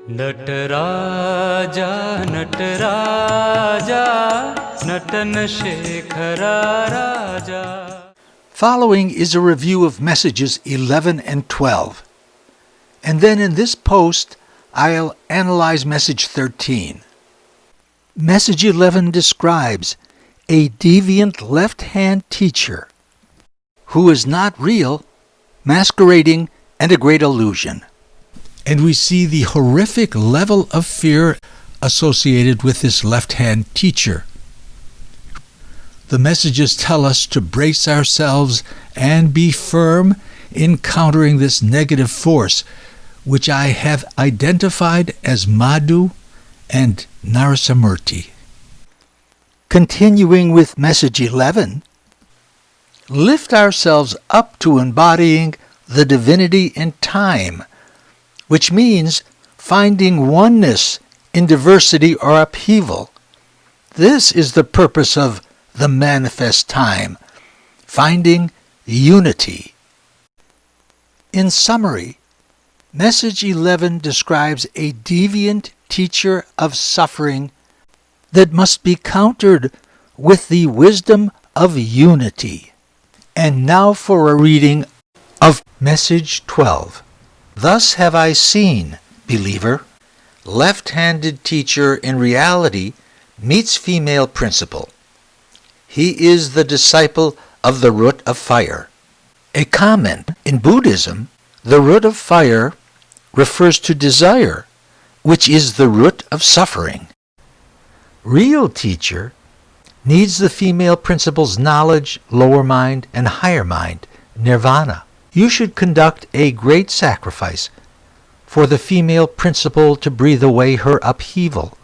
Nataraja Nataraja नटन शेखरा Raja. Following is a review of messages 11 and 12. And then in this post, I'll analyze message 13. Message 11 describes a deviant left-hand teacher who is not real, masquerading, and a great illusion. And we see the horrific level of fear associated with this left-hand teacher. The messages tell us to brace ourselves and be firm in countering this negative force, which I have identified as Madhu and Narasimurti. Continuing with message 11, lift ourselves up to embodying the divinity in time, which means finding oneness in diversity or upheaval. This is the purpose of the manifest time, finding unity. In summary, message 11 describes a deviant teacher of suffering that must be countered with the wisdom of unity. And now for a reading of message 12. Thus have I seen, believer, left-handed teacher in reality meets female principle. He is the disciple of the root of fire. A comment: in Buddhism, the root of fire refers to desire, which is the root of suffering. Real teacher needs the female principle's knowledge, lower mind, and higher mind, nirvana. You should conduct a great sacrifice for the female principle to breathe away her upheaval.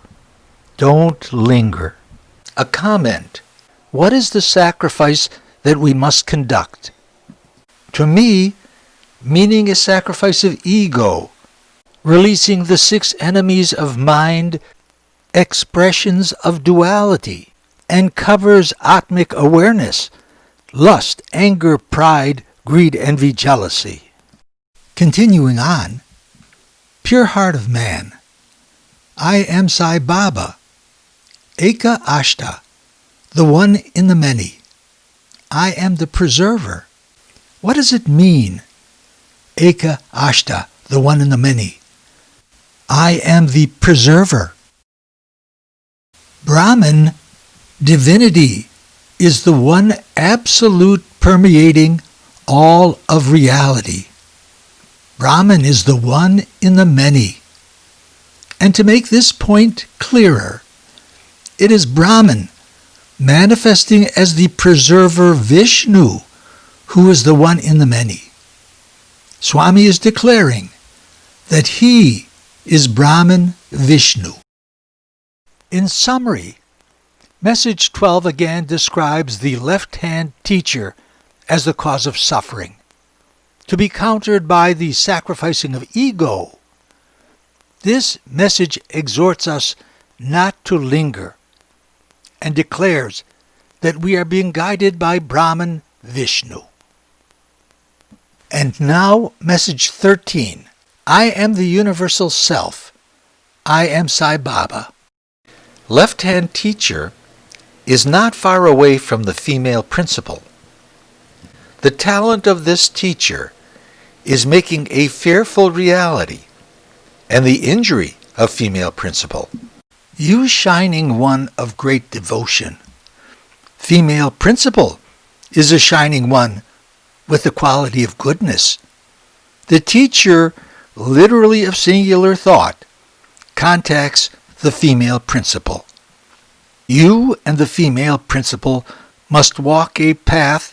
Don't linger. A comment: what is the sacrifice that we must conduct? To me, meaning a sacrifice of ego, releasing the 6 enemies of mind, expressions of duality, and covers Atmic awareness, lust, anger, pride, greed, envy, jealousy. Continuing on, pure heart of man, I am Sai Baba, Eka Ashta, the one in the many. I am the preserver. What does it mean? Eka Ashta, the one in the many. I am the preserver. Brahman, divinity, is the one absolute permeating all of reality. Brahman is the one in the many. And to make this point clearer, it is Brahman manifesting as the preserver Vishnu, who is the one in the many. Swami is declaring that he is Brahman Vishnu. In summary, message 12 again describes the left-hand teacher as the cause of suffering, to be countered by the sacrificing of ego. This message exhorts us not to linger and declares that we are being guided by Brahman Vishnu. And now, message 13. I am the universal self. I am Sai Baba. Left-hand teacher is not far away from the female principle. The talent of this teacher is making a fearful reality, and the injury of female principle. You shining one of great devotion. Female principle is a shining one with the quality of goodness. The teacher, literally of singular thought, contacts the female principle. You and the female principle must walk a path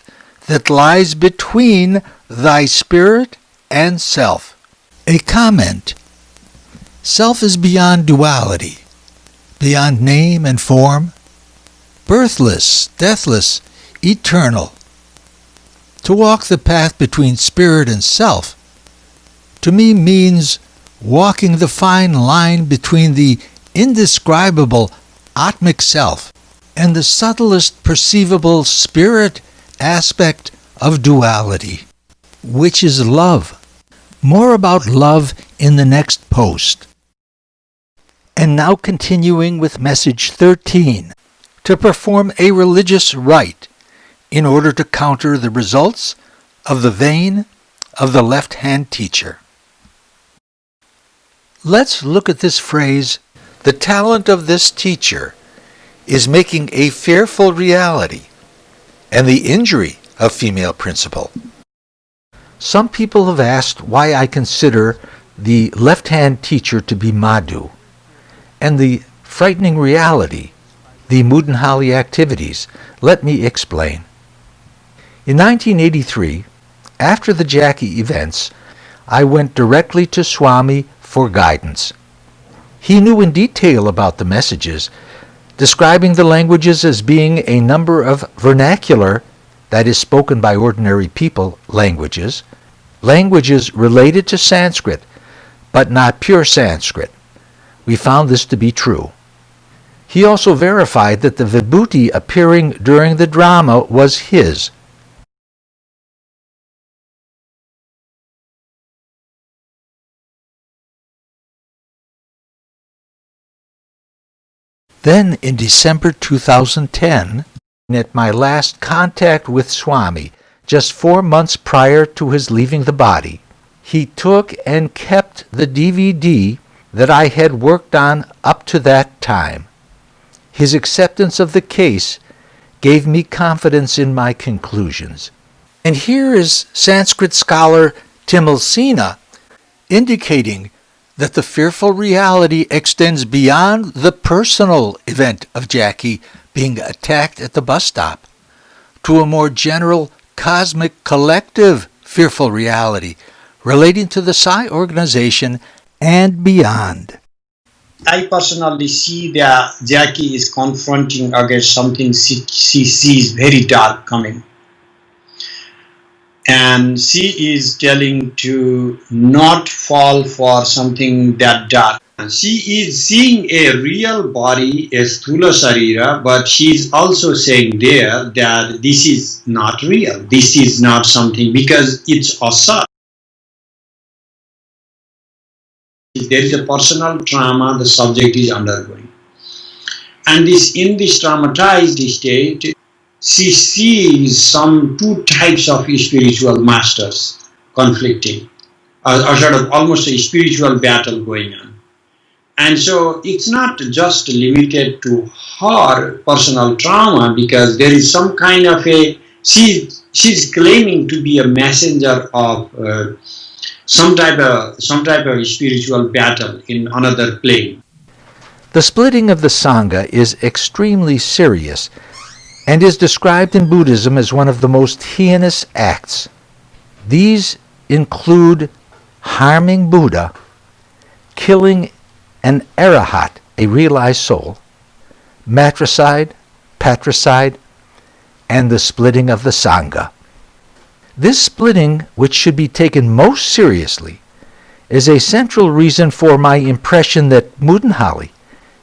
that lies between thy spirit and self. A comment: self is beyond duality, beyond name and form, birthless, deathless, eternal. To walk the path between spirit and self, to me, means walking the fine line between the indescribable Atmic self and the subtlest perceivable spirit aspect of duality, which is love. More about love in the next post. And now continuing with message 13, to perform a religious rite in order to counter the results of the vein of the left-hand teacher. Let's look at this phrase, the talent of this teacher is making a fearful reality, and the injury of female principle. Some people have asked why I consider the left-hand teacher to be Madhu, and the frightening reality, the Mudinhali activities. Let me explain. In 1983, after the Jackie events, I went directly to Swami for guidance. He knew in detail about the messages, describing the languages as being a number of vernacular, that is spoken by ordinary people, languages related to Sanskrit, but not pure Sanskrit. We found this to be true. He also verified that the vibhuti appearing during the drama was his. Then in December 2010, at my last contact with Swami, just 4 months prior to his leaving the body, he took and kept the DVD that I had worked on up to that time. His acceptance of the case gave me confidence in my conclusions. And here is Sanskrit scholar Timal Sina indicating that the fearful reality extends beyond the personal event of Jackie being attacked at the bus stop to a more general cosmic collective fearful reality relating to the Psi organization and beyond. I personally see that Jackie is confronting against something she sees very dark coming. And she is telling to not fall for something that dark. And she is seeing a real body, a Sthula Sarira, but she is also saying there that this is not real. This is not something, because it's asat. There is a personal trauma the subject is undergoing. And in this traumatized state, she sees some two types of spiritual masters conflicting, or sort of almost a spiritual battle going on. And so it's not just limited to her personal trauma, because there is some kind of she's claiming to be a messenger of some type of spiritual battle in another plane. The splitting of the Sangha is extremely serious and is described in Buddhism as one of the most heinous acts. These include harming Buddha, killing an arahat, a realized soul, matricide, patricide, and the splitting of the Sangha. This splitting, which should be taken most seriously, is a central reason for my impression that Mudinhali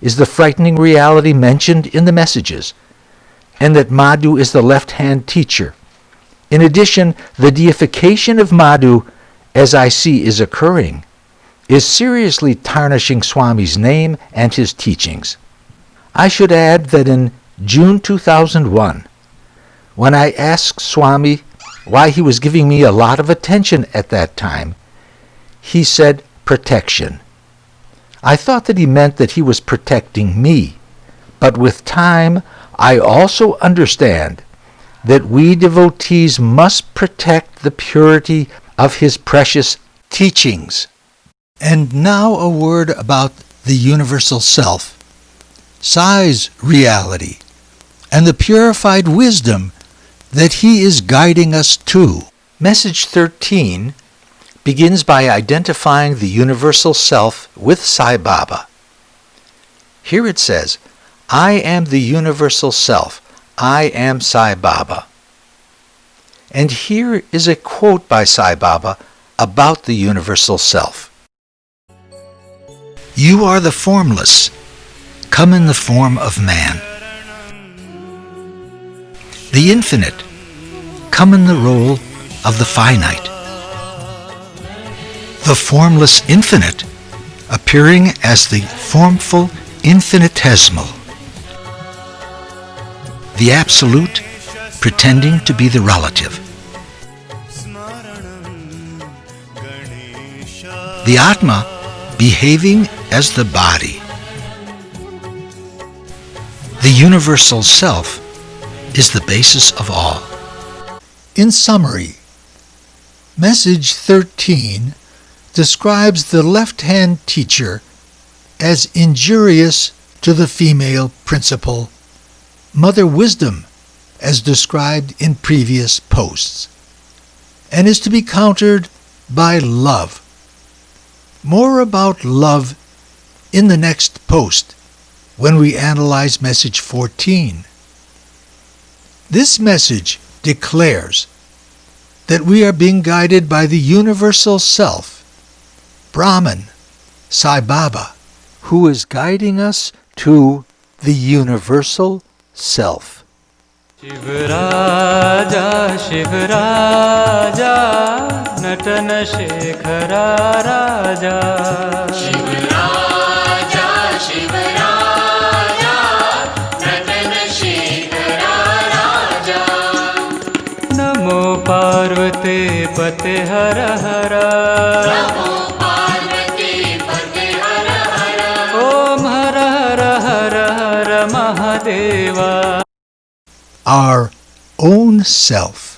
is the frightening reality mentioned in the messages, and that Madhu is the left-hand teacher. In addition, the deification of Madhu, as I see is occurring, is seriously tarnishing Swami's name and his teachings. I should add that in June 2001, when I asked Swami why he was giving me a lot of attention at that time, he said protection. I thought that he meant that he was protecting me, but with time I also understand that we devotees must protect the purity of his precious teachings. And now a word about the universal self, Psi's reality, and the purified wisdom that he is guiding us to. Message 13 begins by identifying the universal self with Sai Baba. Here it says, I am the universal self. I am Sai Baba. And here is a quote by Sai Baba about the universal self. You are the formless. Come in the form of man. The infinite. Come in the role of the finite. The formless infinite. appearing as the formful infinitesimal, the absolute pretending to be the relative, the Atma behaving as the body. The universal self is the basis of all. In summary, Message 13 describes the left-hand teacher as injurious to the female principle, Mother Wisdom as described in previous posts, and is to be countered by love. More about love in the next post when we analyze message 14. This message declares that we are being guided by the universal self, Brahman, Sai Baba, who is guiding us to the universal self. Shiv राजा नटन शेखरा राजा शिव राजा नटन शेखरा राजा नमो पार्वती पते हर हर नमो पार्वती पते हर हर ओम हर हर हर हर Mahadeva. Our own self